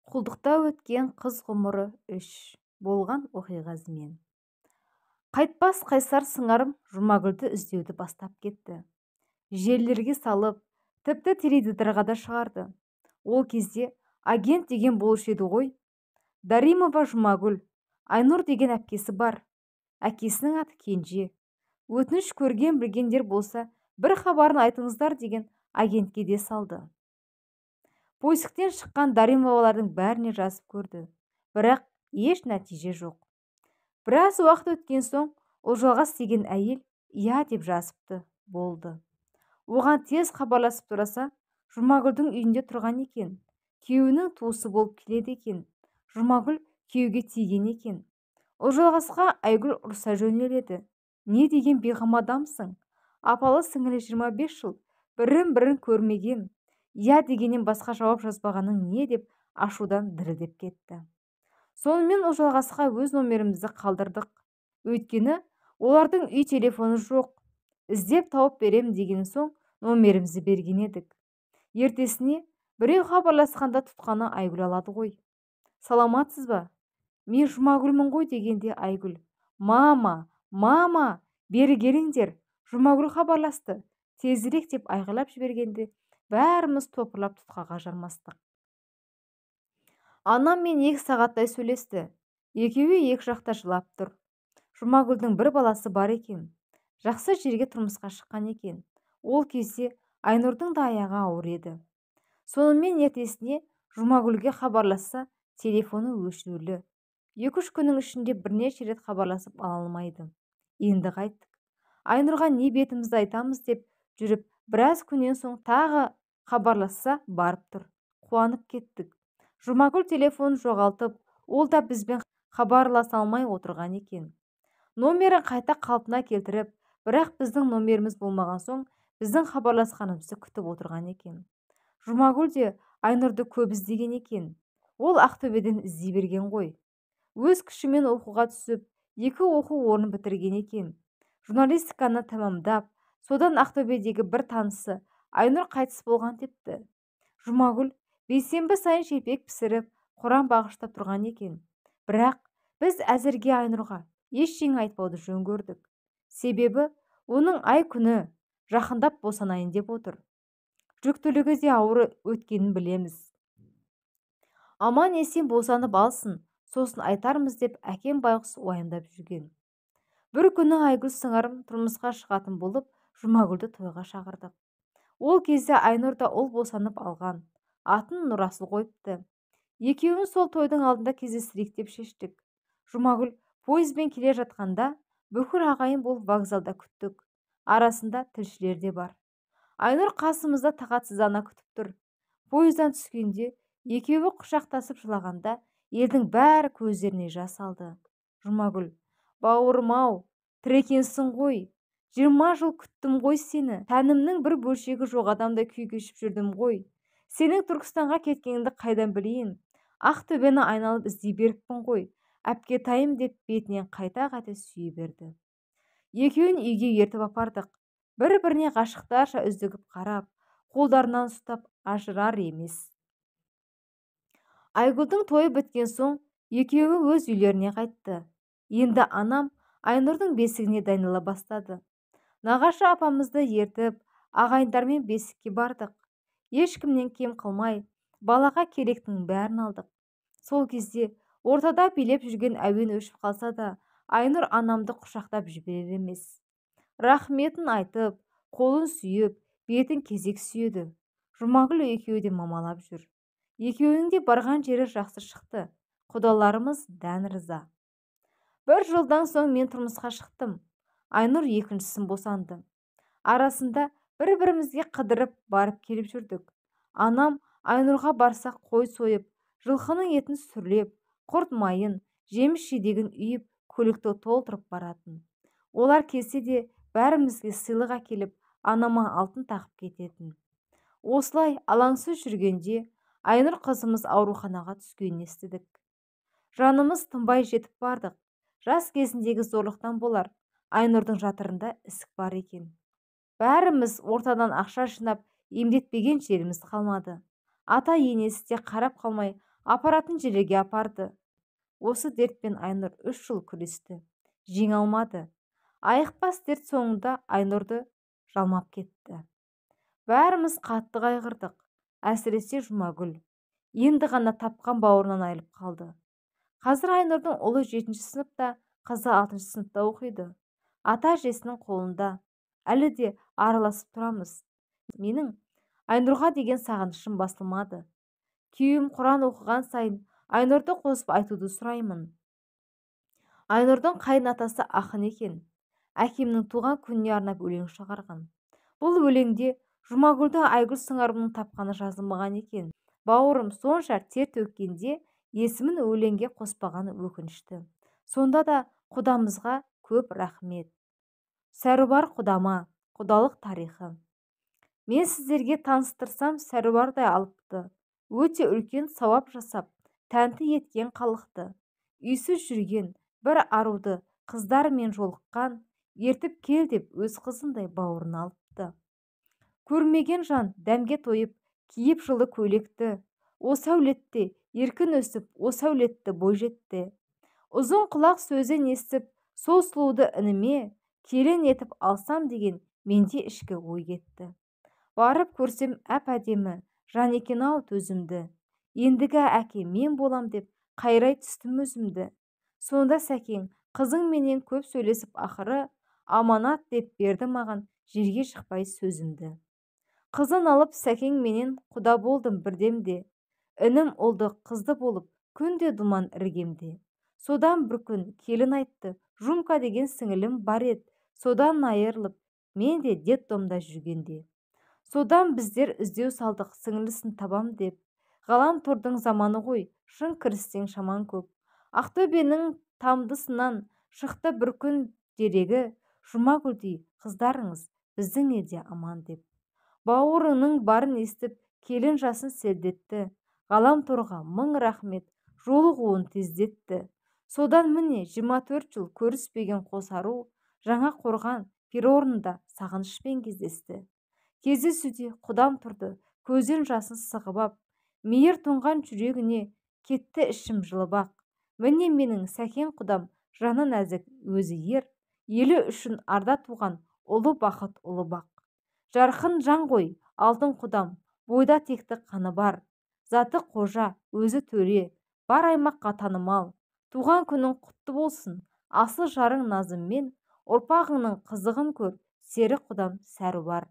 Құлдықта өткен қыз ғұмыры 3 болған оқиға ізімен. Қайтпас қайсар сыңарым Жұмагүлді іздеуді бастап кетті. Желілерге салып, тіпті теледидарға да шығарды. Ол кезде агент деген болушы еді ғой. Даримова Жұмагүл, Айнұр деген әпкесі бар. Әкесінің аты Кенже. Өтініш көрген білгендер болса, бір хабарын айтыңыздар деген агентке де салды. Поисктен шыққан Даримовалардың бәріне жазып көрді. Бірақ еш нәтиже жоқ. Біраз уақыт өткен соң Ұлжалғас деген әйел «иә» деп жазыпты. Болды. Оған тез хабарласып тұраса, Жұмагүлдің үйінде тұрған екен. Күйеуінің туысы болып келеді екен. Жұмагүл күйеуге тиген екен. Ұлжалғасқа Айгүл ұрса жөнеледі. Не деген бейғам адамсың? Апалы сіңілі 25 жыл бірін-бірін көрмеген. «Я» дегеннен басқа жауап жазбағаның не деп ашудан дірілдеп кетті. Сонымен Ұлжалғасқа өз номерімізді қалдырдық. Өйткені олардың үй телефоны жоқ. Іздеп тауып берем деген соң номерімізді берген едік. Ертесіне біреу хабарласқанда тұтқаны Айгүл алады ғой. «Саламатсыз ба? Мен Жұмагүлмін ғой» дегенде Айгүл: «Мама, бері келіңдер, Жұмагүл хабарласты, тезірек» деп айғайлап жібергенде бәріміз топырлап тұтқаға жармастық. Анам мен 2 сағаттай сөйлесті. Екеуі екі жақта жылап тұр. Жұмагүлдің бір баласы бар екен. Жақсы жерге тұрмысқа шыққан екен. Ол кезде Айнұрдың да аяғы ауыр еді. Сонымен ертесіне Жұмагүлге хабарласса, телефоны өшірулі. 2-3 күннің ішінде бірнеше рет хабарласып ала алмайды. Енді қайттық. Айнұрға не бетімізді айтамыз деп жүріп, біраз күннен соң тағы хабарласса барып тұр. Қуанып кеттік. Жұмагүл телефонын жоғалтып, ол да бізбен хабарласа алмай отырған екен. Номерін қайта қалпына келтіріп, бірақ біздің номеріміз болмаған соң біздің хабарласқанымызды күтіп отырған екен. Жұмагүл де Айнұрды көп іздеген екен. Ол Ақтөбеден іздей берген ғой. Өз күшімен оқуға түсіп, 2 оқу орнын бітірген екен. Журналистиканы тамамдап, содан Ақтөбедегі бір танысы Айнұр қайтыс болған депті. Жұмагүл бейсенбі сайын шелпек пісіріп, Құран бағыштап тұрған екен. Бірақ біз әзірге Айнұрға ештеңе айтпауды жөн көрдік. Себебі оның ай күні жақындап босанайын деп отыр. Жүктілігі де ауыр өткенін білеміз. Аман есен босанып алсын, сосын айтармыз деп әкем байғұс уайымдап жүрген. Бір күні Айгүл сыңарым тұрмысқа шығатын болып, Жұмагүлді тойға шақырдық. Ол кезде Айнұр да ұл босанып алған. Атын Нұрасыл қойыпты. Екеуіміз сол тойдың алдында кездестірейік деп шештік. Жұмагүл пойызбен келе жатқанда бүкіл ағайын болып вокзалда күттік. Арасында тілшілер де бар. Айнұр қасымызда тағатсыздана күтіп тұр. Пойыздан түскенде екеуі құшақтасып жылағанда елдің бәрі көздеріне жас алды. Жұмагүл: «Бауырым-ау, тірі екенсің ғой. 20 жыл күттім ғой сені. Тәнімнің бір бөлшегі жоқ адамдай күй кешіп жүрдім ғой. Сенің Түркістанға кеткеніңді қайдан білейін? Ақтөбені айналып іздей беріппін ғой. Әпкетайым» деп бетінен қайта-қайта сүйе берді. Екеуін үйге ертіп апардық. Бір-біріне ғашықтарша үздігіп қарап, қолдарынан ұстап ажырар емес. Айгүлдің тойы біткен соң екеуі өз үйлеріне қайтты. Енді анам Айнұрдың бесігіне дайындала бастады. Нағашы апамызды ертіп, ағайындармен бесікке бардық. Ешкімнен кем қылмай, балаға керектің бәрін алдық. Сол кезде ортада билеп жүрген әуен өшіп қалса да, Айнұр анамды құшақтап жіберер емес. Рахметін айтып, қолын сүйіп, бетін кезек сүйеді. Жұмагүл екеуі де мамалап жүр. Екеуінің де барған жері жақсы шықты. Құдаларымыз дән риза. Бір жылдан соң мен тұрмысқа шықтым. Айнұр екіншісін босанды. Арасында бір-бірімізге қыдырып барып келіп жүрдік. Анам Айнұрға барсақ қой сойып, жылқының етін сүрлеп, құрт майын, жеміс жидегін үйіп, көлікті толтырып баратын. Олар келсе де бәрімізге сыйлық әкеліп, анама алтын тақып кететін. Осылай алаңсыз жүргенде Айнұр қызымыз ауруханаға түскенін естідік. Жанымыз тынбай жетіп бардық. Жас кезіндегі зорлықтан болар. Айнұрдың жатырында ісік бар екен. Бәріміз ортадан ақша жинап, емдетпеген жеріміз қалмады. Ата енесі де қарап қалмай, апаратын жерге апарды. Осы дертпен Айнұр 3 жыл күресті. Жеңе алмады. Айықпас дерт соңында Айнұрды жалмап кетті. Бәріміз қатты қайғырдық. Әсіресе Жұмагүл. Енді ғана тапқан бауырынан айырылып қалды. Қазір Айнұрдың ұлы 7-ші сыныпта, қызы 6-шы сыныпта оқиды. Ата-әжесінің қолында. Әлі де араласып тұрамыз. Менің Айнұрға деген сағынышым басылмады. Күйеуім Құран оқыған сайын Айнұрды қосып айтуды сұраймын. Айнұрдың қайын атасы ақын екен. Әкемнің туған күніне арнап өлең шығарған. Бұл өлеңде Жұмагүлді Айгүл сыңарымның тапқаны жазылмаған екен. Бауырым сонша тер төккенде есімін өлеңге қоспағаны өкінішті. Сонда да құдамызға көп рахмет. Сәрубар құдама, құдалық тарихы. Мен сіздерге таныстырсам, сәрубардай алыпты. Өте үлкен сауап жасап, тәнті еткен халықты. Үйсіз жүрген бір аруды қыздармен жолыққан, ертіп кел деп өз қызындай бауырын алыпты. Көрмеген жан дәмге тойып, киіп жылы көйлекті. Осы әулетте еркін өсіп, осы әулетті бойжетті. Ұзын құлақ сөзін естіп, сол сұлуды ініме келін етіп алсам деген менде ішкі ой кетті. Барып көрсем әп-әдемі жан екен-ау төзімді. Ендігі әке мен болам деп қайрай түстім өзімді. Сонда сәкең қызың менен көп сөйлесіп ақыры аманат деп берді маған жерге шықпай сөзімді. Қызын алып сәкең менен құда болдым бірдемде. Інім ұлды қызды болып күнде думан іргемде. Содан бір күн келін айтты, Жұмка деген сіңілім бар ед. Содан айырылып, мен де детдомда жүргенде. Содан біздер іздеу салдық сіңілісін табам деп. Ғаламтордың заманы ғой, шын кіріссең шаман көп. Ақтөбенің тамдысынан шықты бір күн дерегі, Жұмагүлдей қыздарыңыз біздің елде аман деп. Бауырының барын естіп, келін жасын селдетті. Ғаламторға мың рахмет, жолығуын тездетті. Содан міне 24 жыл көріспеген қос ару жаңа қорған перорнында сағынышпен кездесті. Кездесуде құдам тұрды, көзін жасын сығып ап, мейір тұнған жүрегіне кетті ішім жылып ақ. Міне менің сәкең құдам жаны нәзік, өзі ер, елі үшін арда туған ұлы бақыт, ұлы бақ. Жарқын жан ғой, алтын құдам, бойда текті қаны бар. Заты қожа, өзі төре, бар аймаққа танымал. Туған күнің құтты болсын, асыл жарың назыммен, ұрпағыңның қызығын көр, сері құдам сәрі бар.